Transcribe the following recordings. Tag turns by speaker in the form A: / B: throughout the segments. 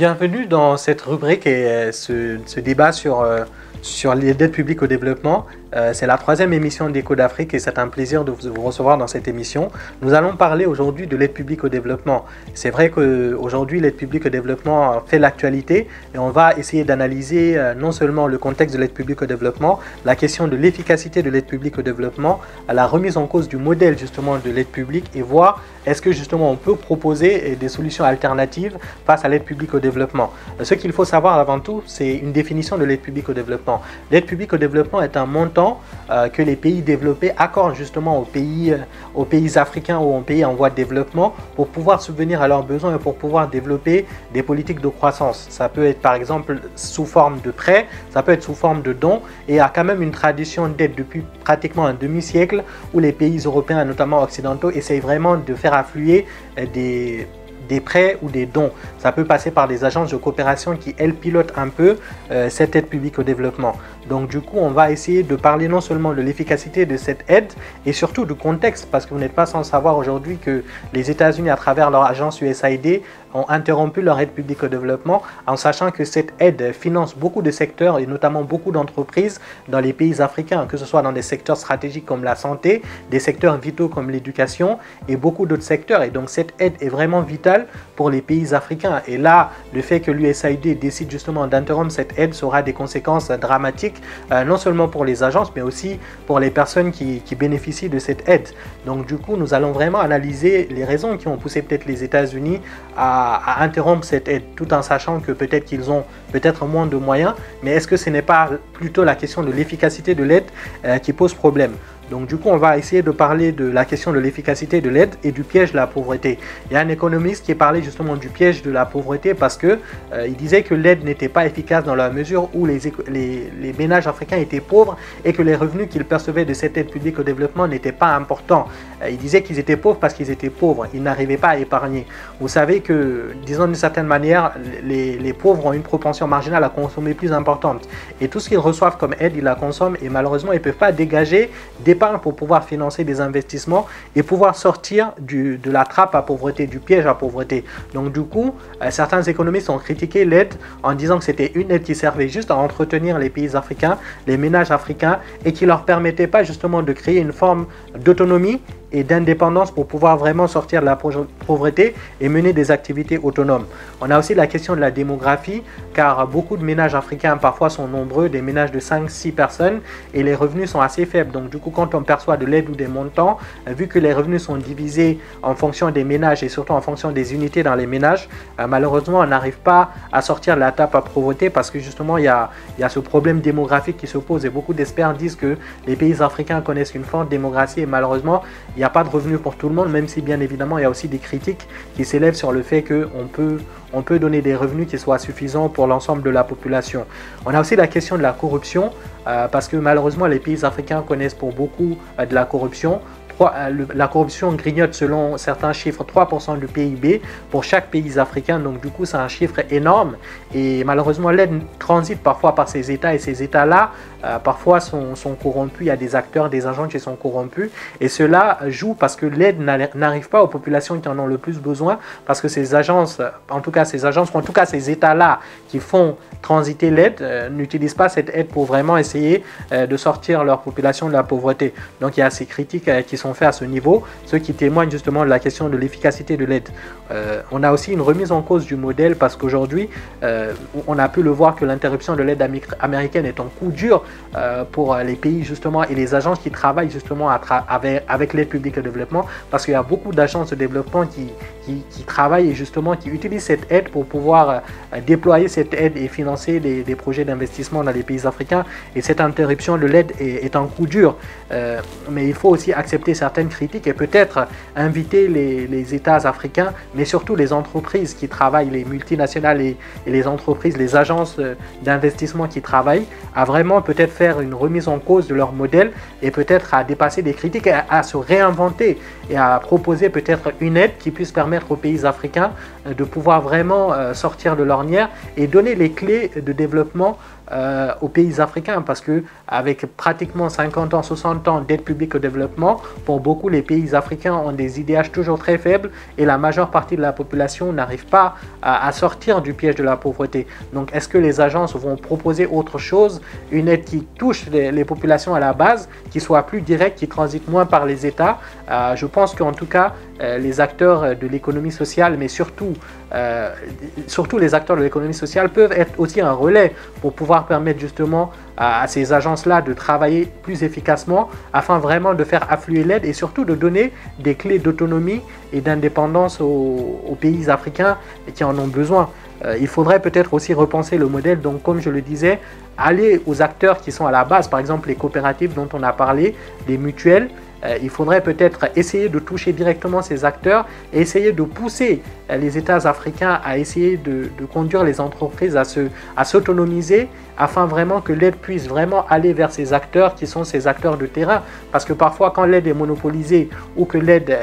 A: Bienvenue dans cette rubrique et ce débat sur les dettes publiques au développement. C'est la troisième émission d'Écho d'Afrique et c'est un plaisir de vous recevoir dans cette émission. Nous allons parler aujourd'hui de l'aide publique au développement. C'est vrai qu'aujourd'hui, l'aide publique au développement fait l'actualité et on va essayer d'analyser non seulement le contexte de l'aide publique au développement, la question de l'efficacité de l'aide publique au développement, la remise en cause du modèle justement de l'aide publique et voir est-ce que justement on peut proposer des solutions alternatives face à l'aide publique au développement. Ce qu'il faut savoir avant tout, c'est une définition de l'aide publique au développement. L'aide publique au développement est un montant que les pays développés accordent justement aux pays africains ou aux pays en voie de développement pour pouvoir subvenir à leurs besoins et pour pouvoir développer des politiques de croissance. Ça peut être par exemple sous forme de prêts, ça peut être sous forme de dons et il y a quand même une tradition d'aide depuis pratiquement un demi-siècle où les pays européens, notamment occidentaux, essayent vraiment de faire affluer des prêts ou des dons. Ça peut passer par des agences de coopération qui, elles, pilotent un peu cette aide publique au développement. Donc du coup, on va essayer de parler non seulement de l'efficacité de cette aide et surtout du contexte, parce que vous n'êtes pas sans savoir aujourd'hui que les États-Unis, à travers leur agence USAID, ont interrompu leur aide publique au développement en sachant que cette aide finance beaucoup de secteurs et notamment beaucoup d'entreprises dans les pays africains, que ce soit dans des secteurs stratégiques comme la santé, des secteurs vitaux comme l'éducation et beaucoup d'autres secteurs. Et donc cette aide est vraiment vitale pour les pays africains. Et là, le fait que l'USAID décide justement d'interrompre cette aide aura des conséquences dramatiques, non seulement pour les agences, mais aussi pour les personnes qui bénéficient de cette aide. Donc du coup, nous allons vraiment analyser les raisons qui ont poussé peut-être les États-Unis à interrompre cette aide, tout en sachant que peut-être qu'ils ont peut-être moins de moyens, mais est-ce que ce n'est pas plutôt la question de l'efficacité de l'aide qui pose problème? Donc du coup, on va essayer de parler de la question de l'efficacité de l'aide et du piège de la pauvreté. Il y a un économiste qui parlait justement du piège de la pauvreté parce que il disait que l'aide n'était pas efficace dans la mesure où les ménages africains étaient pauvres et que les revenus qu'ils percevaient de cette aide publique au développement n'étaient pas importants. Il disait qu'ils étaient pauvres parce qu'ils étaient pauvres, ils n'arrivaient pas à épargner. Vous savez que, disons d'une certaine manière, les pauvres ont une propension marginale à consommer plus importante. Et tout ce qu'ils reçoivent comme aide, ils la consomment et malheureusement, ils ne peuvent pas dégager d'épargne pour pouvoir financer des investissements et pouvoir sortir de la trappe à pauvreté, du piège à pauvreté. Donc du coup, certains économistes ont critiqué l'aide en disant que c'était une aide qui servait juste à entretenir les pays africains, les ménages africains et qui ne leur permettait pas justement de créer une forme d'autonomie et d'indépendance pour pouvoir vraiment sortir de la pauvreté et mener des activités autonomes. On a aussi la question de la démographie, car beaucoup de ménages africains parfois sont nombreux, des ménages de 5-6 personnes, et les revenus sont assez faibles. Donc du coup, quand on perçoit de l'aide ou des montants, vu que les revenus sont divisés en fonction des ménages et surtout en fonction des unités dans les ménages, malheureusement, on n'arrive pas à sortir de la trappe à pauvreté parce que justement, il y a ce problème démographique qui se pose et beaucoup d'experts disent que les pays africains connaissent une forte démographie et malheureusement, il n'y a pas de revenus pour tout le monde, même si bien évidemment il y a aussi des critiques qui s'élèvent sur le fait qu'on peut donner des revenus qui soient suffisants pour l'ensemble de la population. On a aussi la question de la corruption, parce que malheureusement les pays africains connaissent pour beaucoup de la corruption. La corruption grignote selon certains chiffres 3% du PIB pour chaque pays africain, donc du coup c'est un chiffre énorme et malheureusement l'aide transite parfois par ces États et ces États-là parfois sont corrompus, il y a des acteurs, des agents qui sont corrompus et cela joue parce que l'aide n'arrive pas aux populations qui en ont le plus besoin parce que ces agences, en tout cas ces États-là qui font transiter l'aide n'utilisent pas cette aide pour vraiment essayer de sortir leur population de la pauvreté. Donc il y a ces critiques qui sont faits à ce niveau, ce qui témoigne justement de la question de l'efficacité de l'aide. On a aussi une remise en cause du modèle parce qu'aujourd'hui, on a pu le voir que l'interruption de l'aide américaine est un coup dur pour les pays justement et les agences qui travaillent justement avec l'aide publique au développement parce qu'il y a beaucoup d'agences de développement qui travaillent et justement qui utilisent cette aide pour pouvoir déployer cette aide et financer des projets d'investissement dans les pays africains et cette interruption de l'aide est un coup dur. Mais il faut aussi accepter certaines critiques et peut-être inviter les États africains, mais surtout les entreprises qui travaillent, les multinationales et les entreprises, les agences d'investissement qui travaillent, à vraiment peut-être faire une remise en cause de leur modèle et peut-être à dépasser des critiques, à se réinventer et à proposer peut-être une aide qui puisse permettre aux pays africains de pouvoir vraiment sortir de l'ornière et donner les clés de développement aux pays africains, parce que avec pratiquement 50 ans, 60 ans d'aide publique au développement, pour beaucoup, les pays africains ont des IDH toujours très faibles et la majeure partie de la population n'arrive pas à sortir du piège de la pauvreté. Donc, est-ce que les agences vont proposer autre chose, une aide qui touche les populations à la base, qui soit plus directe, qui transite moins par les États? Je pense qu'en tout cas, les acteurs de l'économie sociale, mais surtout les acteurs de l'économie sociale peuvent être aussi un relais pour pouvoir permettre justement à ces agences-là de travailler plus efficacement afin vraiment de faire affluer l'aide et surtout de donner des clés d'autonomie et d'indépendance aux pays africains qui en ont besoin. Il faudrait peut-être aussi repenser le modèle, donc comme je le disais, aller aux acteurs qui sont à la base, par exemple les coopératives dont on a parlé, les mutuelles. Il faudrait peut-être essayer de toucher directement ces acteurs et essayer de pousser les États africains à essayer de conduire les entreprises à s'autonomiser afin vraiment que l'aide puisse vraiment aller vers ces acteurs qui sont ces acteurs de terrain. Parce que parfois quand l'aide est monopolisée ou que l'aide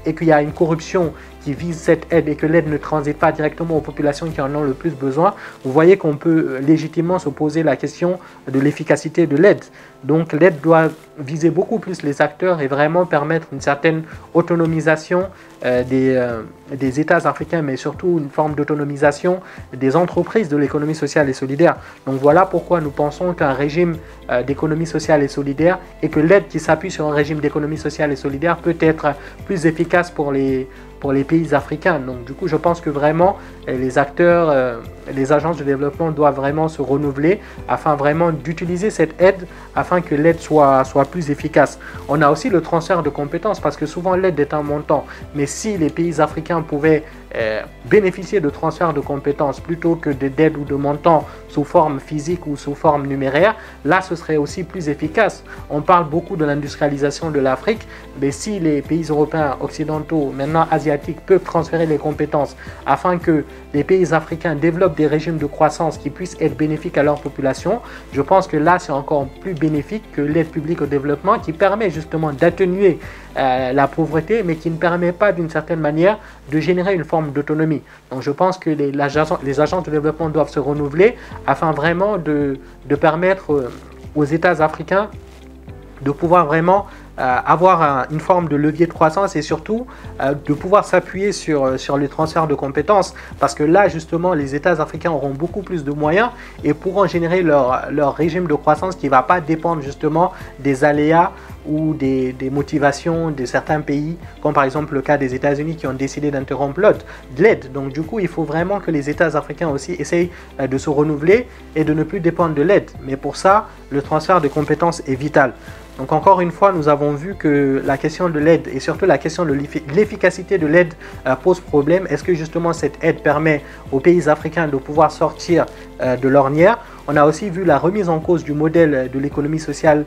A: et qu'il y a une corruption qui vise cette aide et que l'aide ne transite pas directement aux populations qui en ont le plus besoin, vous voyez qu'on peut légitimement se poser la question de l'efficacité de l'aide. Donc l'aide doit viser beaucoup plus les acteurs et vraiment permettre une certaine autonomisation des États africains, mais surtout une forme d'autonomisation des entreprises de l'économie sociale et solidaire. Donc voilà pourquoi nous pensons qu'un régime d'économie sociale et solidaire et que l'aide qui s'appuie sur un régime d'économie sociale et solidaire peut être plus efficace pour les pays africains. Donc du coup, je pense que vraiment les acteurs, les agences de développement doivent vraiment se renouveler afin vraiment d'utiliser cette aide afin que l'aide soit plus efficace. On a aussi le transfert de compétences parce que souvent l'aide est un montant, mais si les pays africains pouvaient bénéficier de transfert de compétences plutôt que d'aide ou de montants sous forme physique ou sous forme numéraire, là ce serait aussi plus efficace. On parle beaucoup de l'industrialisation de l'Afrique, mais si les pays européens, occidentaux, maintenant asiatiques, peuvent transférer les compétences afin que les pays africains développent des régimes de croissance qui puissent être bénéfiques à leur population, je pense que là c'est encore plus bénéfique que l'aide publique au développement qui permet justement d'atténuer la pauvreté, mais qui ne permet pas d'une certaine manière de générer une forme d'autonomie. Donc je pense que les agences de développement doivent se renouveler afin vraiment de permettre aux États africains de pouvoir vraiment avoir une forme de levier de croissance et surtout de pouvoir s'appuyer sur les transferts de compétences, parce que là justement les États africains auront beaucoup plus de moyens et pourront générer leur régime de croissance qui ne va pas dépendre justement des aléas ou des motivations de certains pays, comme par exemple le cas des États-Unis qui ont décidé d'interrompre l'aide. Donc du coup, il faut vraiment que les États africains aussi essayent de se renouveler et de ne plus dépendre de l'aide. Mais pour ça, le transfert de compétences est vital. Donc encore une fois, nous avons vu que la question de l'aide et surtout la question de l'efficacité de l'aide pose problème. Est-ce que justement cette aide permet aux pays africains de pouvoir sortir de l'ornière? On a aussi vu la remise en cause du modèle de l'économie sociale,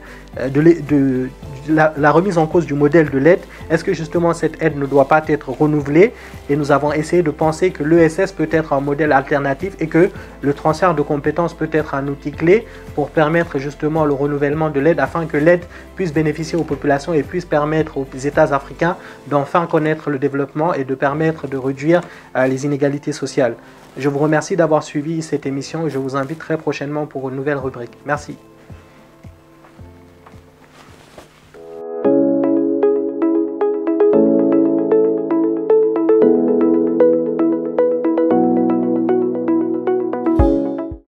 A: la remise en cause du modèle de l'aide. Est-ce que justement cette aide ne doit pas être renouvelée? Et nous avons essayé de penser que l'ESS peut être un modèle alternatif et que le transfert de compétences peut être un outil clé pour permettre justement le renouvellement de l'aide afin que l'aide puisse bénéficier aux populations et puisse permettre aux États africains d'enfin connaître le développement et de permettre de réduire les inégalités sociales. Je vous remercie d'avoir suivi cette émission et je vous invite très prochainement pour une nouvelle rubrique. Merci.